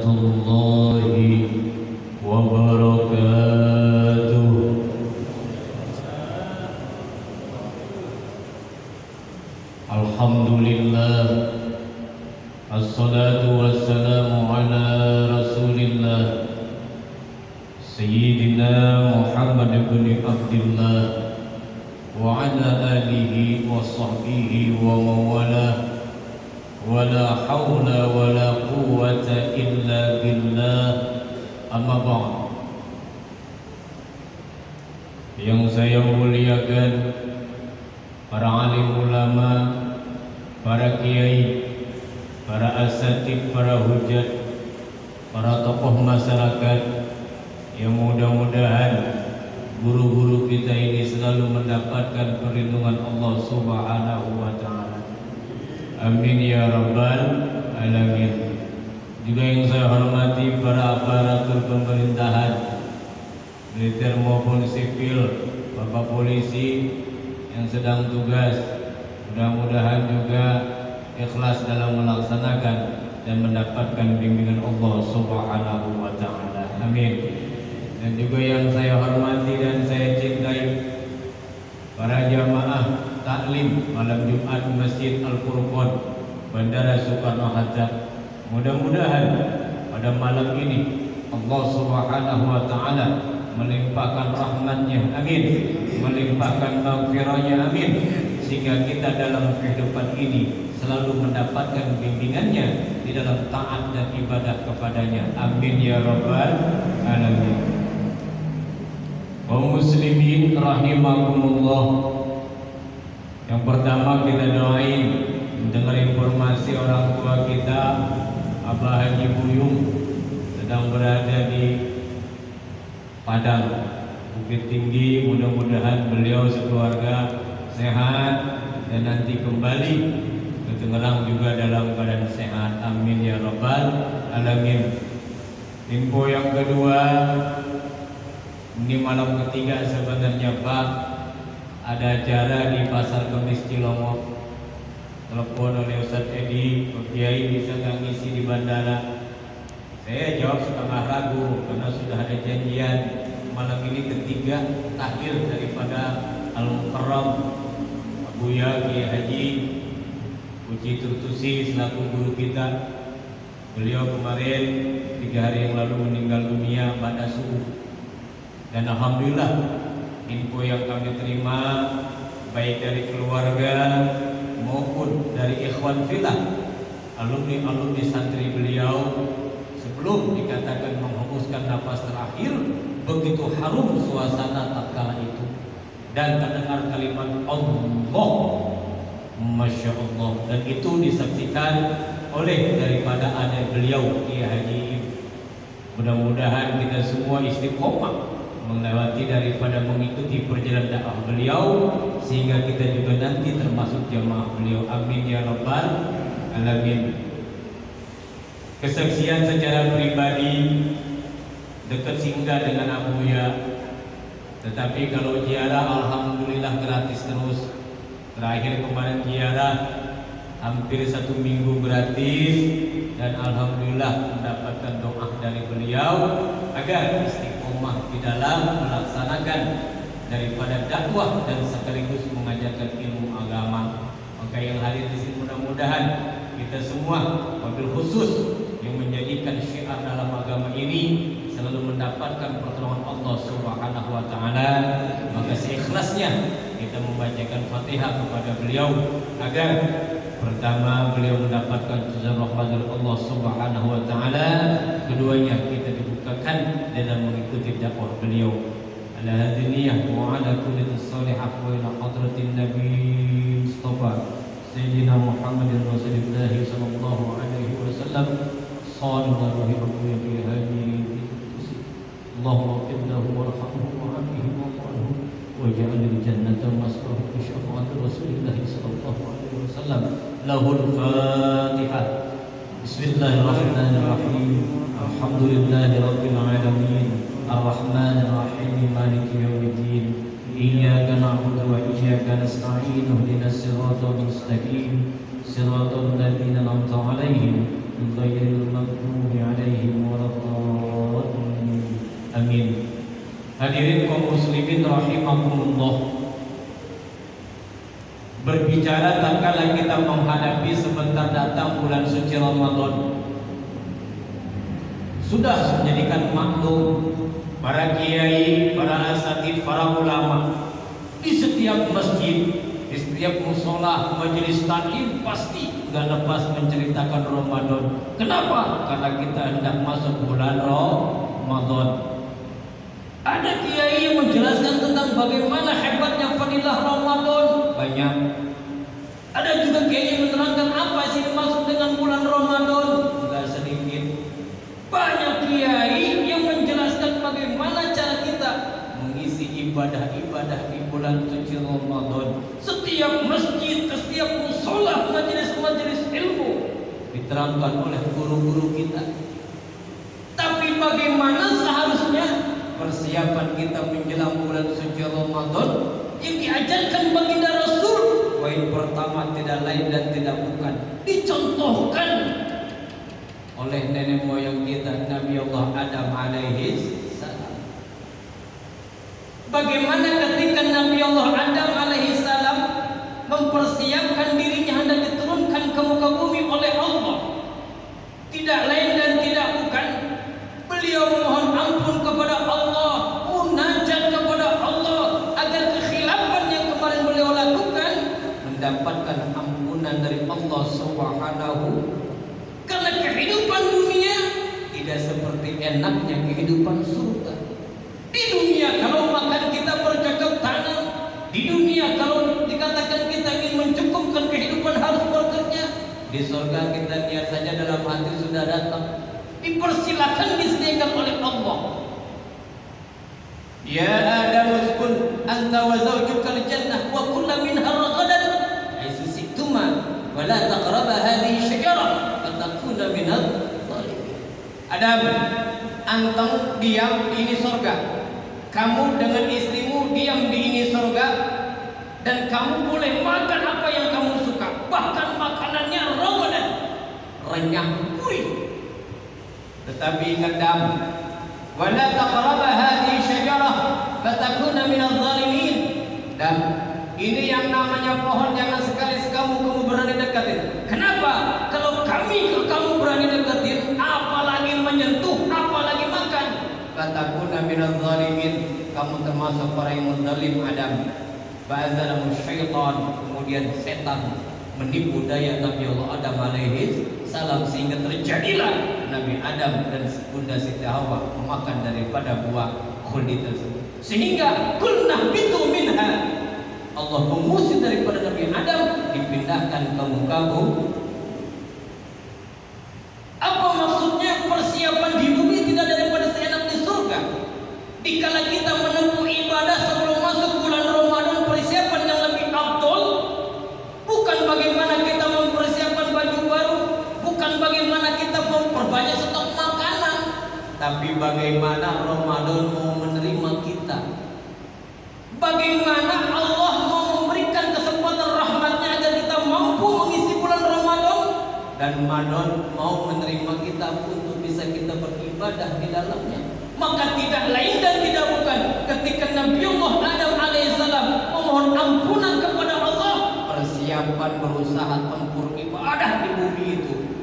warahmatullahi wabarakatuh. Alhamdulillah, assalatu wassalamu ala rasulillah Sayyidina Muhammad ibn Abdullah wa ala alihi wa sahbihi wa mawalah. Wala hawla wala quwwata illa billah. Amma ba'd. Yang saya muliakan para alim ulama, para kiai, para asatid, para hujat, para tokoh masyarakat, yang mudah-mudahan guru-guru kita ini selalu mendapatkan perlindungan Allah Subhanahu wa ta'ala. Amin ya rabbal alamin. Juga yang saya hormati para aparatur pemerintahan, militer maupun sipil, bapak polisi yang sedang tugas, mudah-mudahan juga ikhlas dalam melaksanakan dan mendapatkan bimbingan Allah Subhanahu wa ta'ala. Amin. Dan juga yang saya hormati dan saya cintai, para jamaah taklim malam Jumat Masjid Al-Furqan Bandara Soekarno-Hatta. Mudah-mudahan pada malam ini Allah Subhanahu wa ta'ala melimpahkan rahmatnya, amin, melimpahkan maghfirahnya, amin, sehingga kita dalam kehidupan ini selalu mendapatkan bimbingannya di dalam taat dan ibadah kepadanya, amin ya rabbal alamin. Kaum muslimin rahimakumullah, yang pertama kita doain mendengar informasi orang tua kita Abah Haji Buyung sedang berada di Padang, Bukit Tinggi. Mudah-mudahan beliau sekeluarga sehat dan nanti kembali ke Tangerang juga dalam keadaan sehat, amin ya rabbal alamin. Info yang kedua, ini malam ketiga sebenarnya Pak, ada acara di Pasar Kemis Cilongok. Telepon oleh Ustaz Edi, Pak Kiai bisa nggak ngisi di bandara? Saya jawab setengah ragu karena sudah ada janjian malam ini ketiga takhir daripada Al-Mukarram Abuya Kiai Haji Uci Turtusi selaku guru kita. Beliau kemarin 3 hari yang lalu meninggal dunia pada subuh. Dan alhamdulillah info yang kami terima baik dari keluarga maupun dari ikhwan fillah, alumni santri beliau, sebelum dikatakan menghembuskan nafas terakhir, begitu harum suasana tatkala itu dan terdengar kalimat Allah, Masya Allah, dan itu disaksikan oleh daripada adik beliau Kiai Haji. Mudah-mudahan kita semua istiqomah melewati daripada mengikuti perjalanan dakwah beliau sehingga kita juga nanti termasuk jamaah beliau, amin ya rabbal alamin. Kesaksian secara pribadi dekat singgah dengan Abuya, tetapi kalau ziarah alhamdulillah gratis terus. Terakhir kemarin ziarah hampir 1 minggu gratis dan alhamdulillah mendapatkan doa dari beliau agar istiqomah di dalam melaksanakan daripada dakwah dan sekaligus mengajarkan ilmu agama. Maka yang hadir di sini mudah-mudahan kita semua, wabil khusus yang menjadikan syiar dalam agama ini, selalu mendapatkan pertolongan Allah Subhanahu wa ta'ala. Maka seikhlasnya kita membacakan Fatihah kepada beliau agar pertama beliau mendapatkan jazaa rahmat dari Allah Subhanahu wa ta'ala, keduanya kita dibukakan dalam mengikuti dakwah beliau. Ala hadiniyah wa ala kulli salihah wa ila hadratin Nabi Mustafa Sayyidina Muhammadin Rasulullah sallallahu alaihi wasallam. Sallallahu alaihi wa sallam. Allahumma qiblahu warhamhu wa'afihi wa'afihi waj'alil jannata masrahu bi syafaati Rasulillah sallallahu alaihi wasallam. Lahul Fatihah. Bismillahirrahmanirrahim. Alhamdulillahi rabbil alamin. Ar-Rahmanir Rahim. Maliki yaumiddin. Iyyaka na'budu wa iyyaka nasta'in. Ihdinas siratal mustaqim. Siratal ladzina an'amta 'alaihim ghairil maghdubi 'alaihim waladdallin. Amin. Hadirin kaum muslimin rahimakumullah. Berbicara tatkala kita menghadapi sebentar datang bulan suci Ramadan, sudah menjadikan maklum para kiai, para asatidz, para ulama di setiap masjid, di setiap musola, majelis taklim pasti nggak lepas menceritakan Ramadan. Kenapa? Karena kita hendak masuk bulan Ramadan. Ada kiai yang menjelaskan tentang bagaimana hebatnya fadilah Ramadan. Banyak. Ada juga kiai yang menerangkan apa sih dimaksud dengan bulan Ramadan. Enggak sedikit. Banyak kiai yang menjelaskan bagaimana cara kita mengisi ibadah-ibadah di bulan suci Ramadan. Setiap masjid, setiap musola, majelis-majelis ilmu diterangkan oleh guru-guru kita. Tapi bagaimana seharusnya persiapan kita menjelang bulan suci Ramadan yang diajarkan baginda Rasul? Poin pertama tidak lain dan tidak bukan, dicontohkan oleh nenek moyang kita, Nabi Allah Adam alaihi salam. Bagaimana ketika Nabi Allah Adam alaihi salam mempersiapkan dirinya hendak diturunkan ke muka bumi oleh Allah? Tidak lain dan tidak bukan, beliau mohon ampun kepada Allah, munajat kepada Allah agar kekhilafan yang kemarin beliau lakukan mendapatkan ampunan dari Allah Subhanahu. Karena kehidupan dunia tidak seperti enaknya kehidupan surga. Di dunia kalau makan kita bercocok tanam, di dunia kalau dikatakan kita ingin mencukupkan kehidupan harus bekerja. Di surga kita lihat saja dalam hati sudah datang, dipersilakan disediakan oleh Allah. Ya Adam uskun anta wa zawjukal jannah wa kullu minha ragadan haitsu siktuma wa la taqraba hadhihi syajarah fatakuna minal zalimin. Adam, antum diam di ini surga. Kamu dengan istrimu diam di ini surga, dan kamu boleh makan apa yang kamu suka, bahkan makanannya ragadan, renyah gurih. Tetapi ingat Adam, wala taqraba hadhihi syajarah fatakuna minadh dhalimin. Dan ini yang namanya pohon jangan sekali-sekali kamu berani dekatin. Kenapa? Kalau kamu berani dekatin, apalagi menyentuh, apalagi makan, fatakuna minadh dhalimin, kamu termasuk orang yang menzalim Adam. Fa'azalamu syaitan, kemudian setan menipu daya Nabi Allah Adam alaihi salam sehingga terjadilah Nabi Adam dan Bunda Siti Hawa memakan daripada buah khuldi tersebut. Sehingga kulnah bitu minha, Allah mengusir daripada Nabi Adam, dipindahkan ke muka bumi. Apa maksudnya persiapan di bumi tidak daripada seenak di surga? Dikala kita menempuh ibadah sebelum masuk bulan Ramadan, persiapan yang lebih afdol bukan bagaimana kita mempersiapkan baju baru, bukan bagaimana kita memperbanyak stok makanan, tapi bagaimana Ramadan mau menerima kita. Bagaimana Allah mau memberikan kesempatan rahmatnya agar kita mampu mengisi bulan Ramadan, dan Ramadan mau menerima kita untuk bisa kita beribadah di dalamnya. Maka tidak lain dan tidak bukan ketika Nabi Allah Adam alaihissalam memohon ampunan kepada Allah, persiapan berusaha tempur ibadah di bumi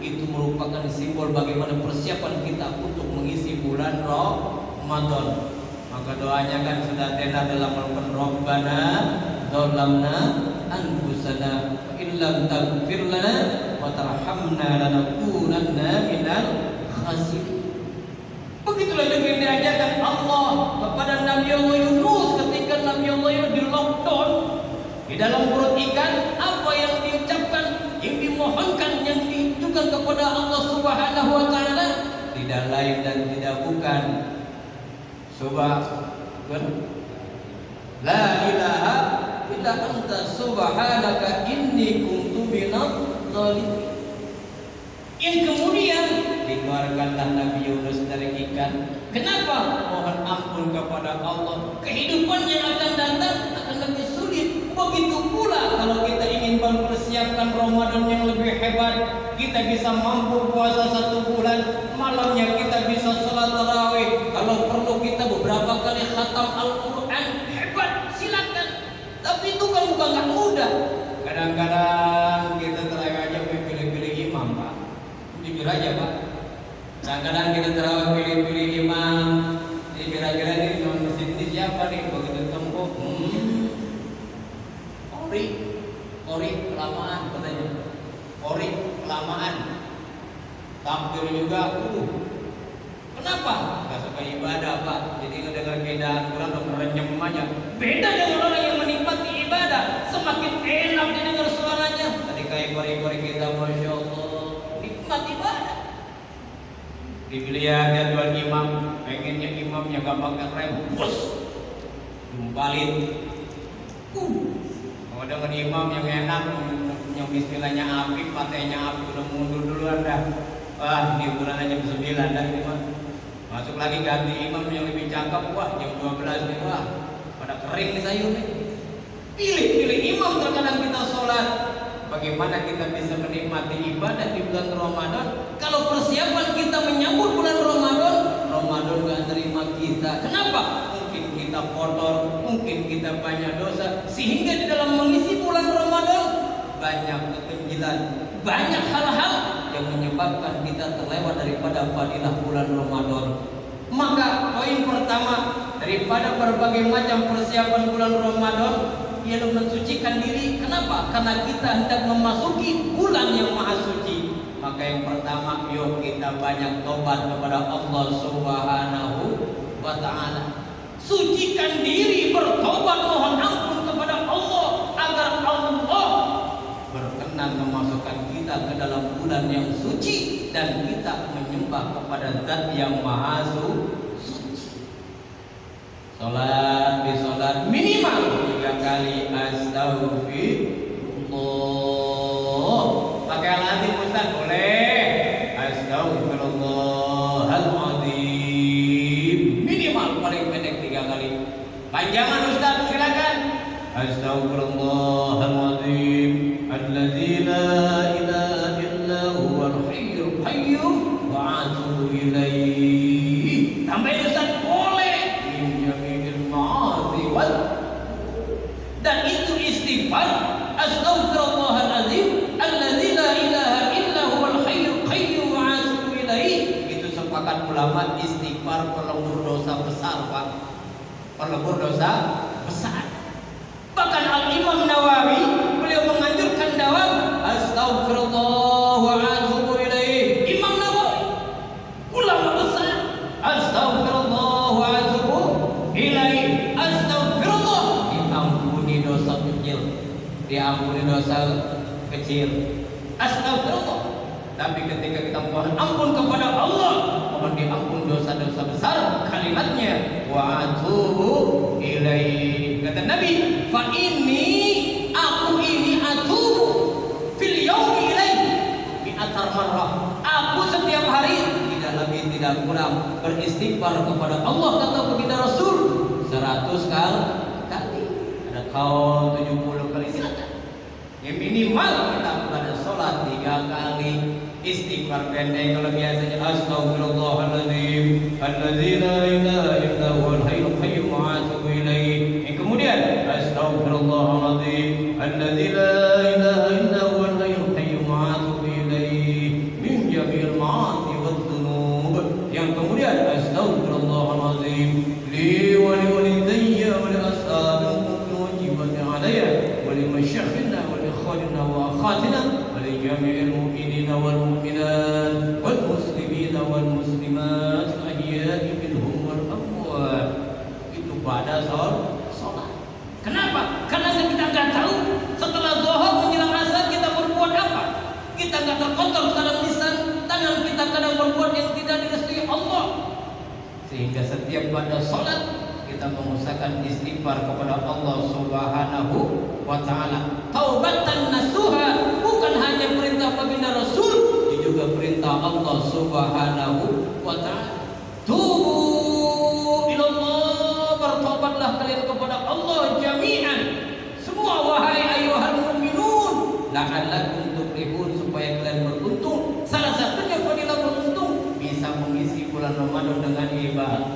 itu merupakan simbol bagaimana persiapan kita untuk mengisi bulan Ramadan. Maka doanya kan sudah tenar dalam Al-Quran, Rabbana dzalamna anfusana wa illam taghfir lana wa tarhamna lanakunanna minal khasirin. Begitulah juga yang diajarkan Allah kepada Nabi Allah Yunus ketika Nabi Allah Yunus di lockdown di dalam perut ikan. Apa yang diucapkan, yang dimohonkan, yang ditujukan kepada Allah Subhanahu wa taala tidak lain dan tidak bukan la ilaha illa anta subhanaka inni kuntu minadh dhalimin. Yang kemudian dikeluarkanlah Nabi Yunus dari ikan. Kenapa? Mohon ampun kepada Allah. Kehidupan yang akan datang akan lebih sulit. Begitu pula kalau kita ingin mempersiapkan Ramadan yang lebih hebat, kita bisa mampu puasa 1 bulan, malamnya kita bisa sholat tarawih, kalau perlu kita beberapa kali khatam Al-Quran, hebat, silakan. Tapi itu kan bukan nggak mudah. Kadang-kadang kita terawih aja pilih-pilih imam, Pak. Jujur aja, Pak. Kadang-kadang kita terawih pilih-pilih imam. Ini kira-kira nih imam masjid ini siapa nih? Begitu tempuh, Ori kelamaan katanya. Ori kelamaan. Tampil juga. Kenapa? Gak suka ibadah, Pak. Jadi ngedengar beda kurang udah merenyem aja. Beda dengan orang yang menikmati ibadah. Semakin enak didengar suaranya. Tadi kayak kori-kori kita, Masya Allah, nikmat ibadah. Dipilih ya tuan imam, pengennya imamnya gak pakai rem, bus, jumpalin. Kalau dengan imam yang enak, yang bismillahnya api, patenya api, udah mundur duluan dah. Wah, ini bulan aja jam 9 dah ini mah. Masuk lagi ganti imam yang lebih cakep, wah jam 12 nih, wah pada kering nih sayur nih. Pilih imam terkadang kita sholat. Bagaimana kita bisa menikmati ibadah di bulan Ramadan? Kalau persiapan kita menyambut bulan Ramadan gak terima kita. Kenapa? Mungkin kita kotor, mungkin kita banyak dosa, sehingga di dalam mengisi bulan Ramadan banyak kekenjilan, banyak hal-hal yang menyebabkan kita terlewat daripada fadilah bulan Ramadan. Maka poin pertama daripada berbagai macam persiapan bulan Ramadan, ialah mensucikan diri. Kenapa? Karena kita hendak memasuki bulan yang maha suci. Maka yang pertama, yuk kita banyak tobat kepada Allah Subhanahu wa ta'ala. Sucikan diri, bertobat, mohon ampun kepada Allah agar Allah berkenan memasukkan kita ke dalam bulan yang suci dan kita menyembah kepada Zat yang maha suci. Salat di salat minimal 3 kali astagfirullah. Pakai al-azim Ustaz boleh. Astagfirullahaladzim. Minimal paling pendek 3 kali. Panjangan Ustaz silakan. Astagfirullahaladzim. Alladzi la ilaha illa huwal hayyul qayyum wa atubu ilaihi. Tambahin Ustaz boleh. Dan itu istighfar. Astaghfirullahaladzim alladzi la ilaha illa huwal hayyul qayyum wa atubu ilaihi. Itu sepakat ulama, istighfar pelebur dosa besar, Pak. Pelebur dosa besar. Bahkan Al-Imam Nawawi beliau menganjurkan dawam astaghfirullah wa atubu ilaihi. Imam Nawawi ulama besar. Astaghfirullah wa atubu ilaihi. Astaghfirullah, diampuni dosa kecil, diampuni dosa kecil. Astagfirullah. Tapi ketika kita mohon ampun kepada Allah, mohon diampun dosa-dosa besar, kalimatnya wa atubu ilaihi. Kata Nabi, fa inni, aku ini atubu fil yaumi ilaihi bi atar marrah. Aku setiap hari tidak lebih tidak kurang beristighfar kepada Allah, kata baginda Rasul 100 kali. Ada kaul 70 kali, silakan. Yang minimal kita pada sholat 3 kali. Istighfar pendek kalau biasanya astagfirullahaladzim alladzi la ilaha illa huwal hayyul qayyum wa atubu ilaihi. Yang kemudian astagfirullahaladzim alladzi la ilaha illa huwal hayyul qayyum wa atubu ilaihi min jami'il ma'asi wadh-dhunub. Yang kemudian astagfirullahaladzim li wa li walidayya wa li ashabil wajibati alayya wa li masyayikhina wa li ikhwanina wa akhatina wa li jami'il mu'minina wal mu'minat wal muslimina wal muslimat ahya'i minhum wal amwat. Itu pada sholat. Kenapa? Karena kita nggak tahu setelah zuhur menjelang asar kita berbuat apa. Kita nggak terkontrol dalam lisan, tangan kita kadang berbuat yang tidak direstui Allah. Sehingga setiap pada sholat kita mengusahakan istighfar kepada Allah Subhanahu wa ta'ala. Taubatan nasuha, bukan hanya perintah baginda Rasul, ini juga perintah Allah Subhanahu wa ta'ala. Tubu ilallah, bertobatlah kalian kepada Allah jami'an, semua la'allakum tuflihun, supaya kalian beruntung. Salah satunya fadilah beruntung bisa mengisi bulan Ramadan dengan ibadah.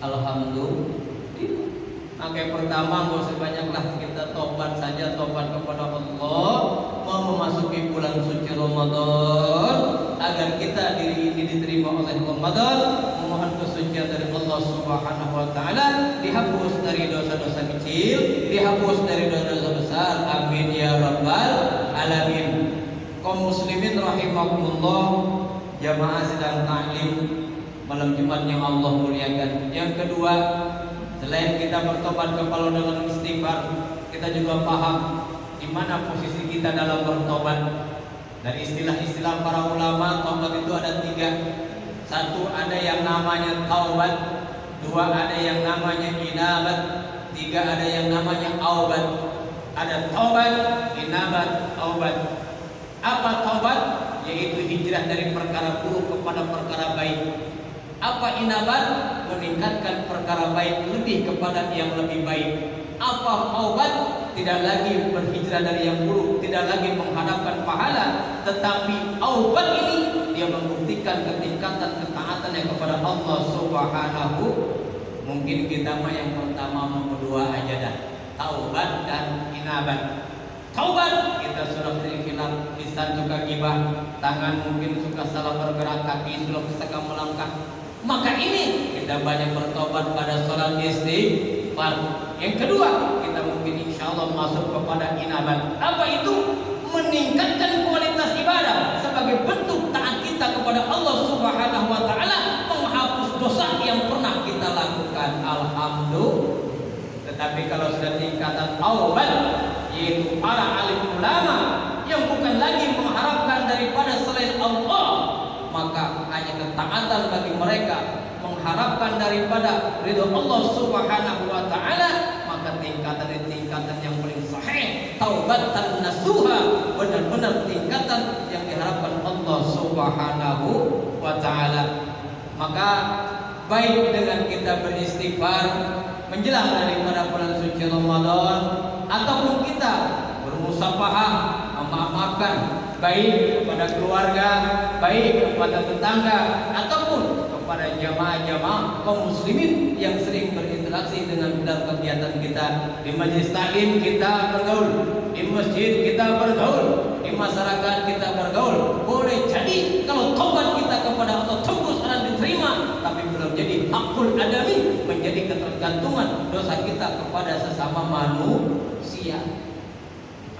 Alhamdulillah. Maka yang pertama, nggak usah banyaklah, kita tobat saja, tobat kepada Allah, mau memasuki bulan suci Ramadan agar kita diri ini diterima oleh Ramadan, memohon kesucian dari Allah Subhanahu wa taala, dihapus dari dosa-dosa kecil, dihapus dari dosa-dosa besar. Amin ya rabbal alamin. Kaum muslimin rahimakumullah, jamaah sedang taklim malam Jumat yang Allah muliakan. Yang kedua, selain kita bertobat kepada Allah dengan istighfar, kita juga paham di mana posisi kita dalam bertobat. Dari istilah-istilah para ulama, taubat itu ada 3. Satu, ada yang namanya taubat. 2, ada yang namanya inabat. 3, ada yang namanya aubat. Ada taubat, inabat, aubat. Apa taubat? Yaitu hijrah dari perkara buruk kepada perkara baik. Apa inabat? Meningkatkan perkara baik lebih kepada yang lebih baik. Apa aubat? Tidak lagi berhijrah dari yang buruk, tidak lagi menghadapkan pahala, tetapi aubat ini dia membuktikan ketingkatan ketaatannya kepada Allah Subhanahu. Mungkin kita mah yang pertama mau berdua aja dah, taubat dan inabat. Taubat, kita sudah terkhilaf, lisan suka gibah, tangan mungkin suka salah bergerak, kaki sudah suka melangkah. Maka ini kita banyak bertobat pada salat istighfar. Yang kedua, kita mungkin insya Allah masuk kepada inabat. Apa itu? Meningkatkan kualitas ibadah sebagai bentuk taat kita kepada Allah Subhanahu wa taala, menghapus dosa yang pernah kita lakukan. Alhamdulillah. Tetapi kalau sudah tingkatan taubat, yaitu para alim ulama yang bukan lagi mengharapkan daripada selain Allah, maka hanya ketaatan bagi mereka, mengharapkan daripada ridho Allah Subhanahu wa taala, maka tingkatan yang paling sahih, taubatan nasuha, benar-benar tingkatan yang diharapkan Allah Subhanahu wa taala. Maka baik dengan kita beristighfar menjelang daripada bulan suci Ramadan, ataupun kita bermusafahah, memaafkan baik kepada keluarga, baik kepada tetangga, ataupun kepada jamaah-jamaah kaum muslimin yang sering berinteraksi dengan dalam kegiatan kita. Di majelis taklim kita bergaul, di masjid kita bergaul, di masyarakat kita bergaul. Boleh jadi kalau tobat kita kepada Allah tembus dan diterima, tapi belum jadi hakul adami, menjadi ketergantungan dosa kita kepada sesama manusia.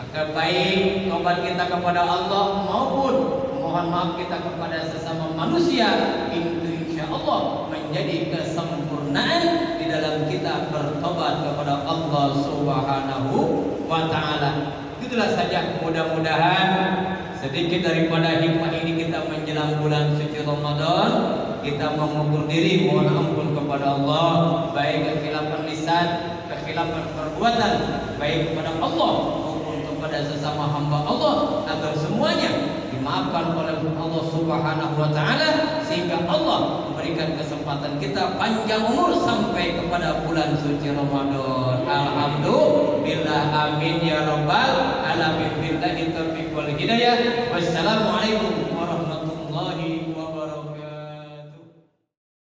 Maka baik tobat kita kepada Allah maupun mohon maaf kita kepada sesama manusia, itu insya Allah menjadi kesempurnaan di dalam kita bertobat kepada Allah Subhanahu wa taala. Itulah saja, mudah-mudahan sedikit daripada hikmah ini kita menjelang bulan suci Ramadan, kita mengukur diri mohon ampun kepada Allah, baik kekhilafan lisan, kekhilafan perbuatan, baik kepada Allah pada sesama hamba Allah, agar semuanya dimaafkan oleh Allah Subhanahu wa taala, sehingga Allah memberikan kesempatan kita panjang umur sampai kepada bulan suci Ramadan. Alhamdulillah, amin ya rabbal alamin. Billahi taufiq wal hidayah. Wassalamualaikum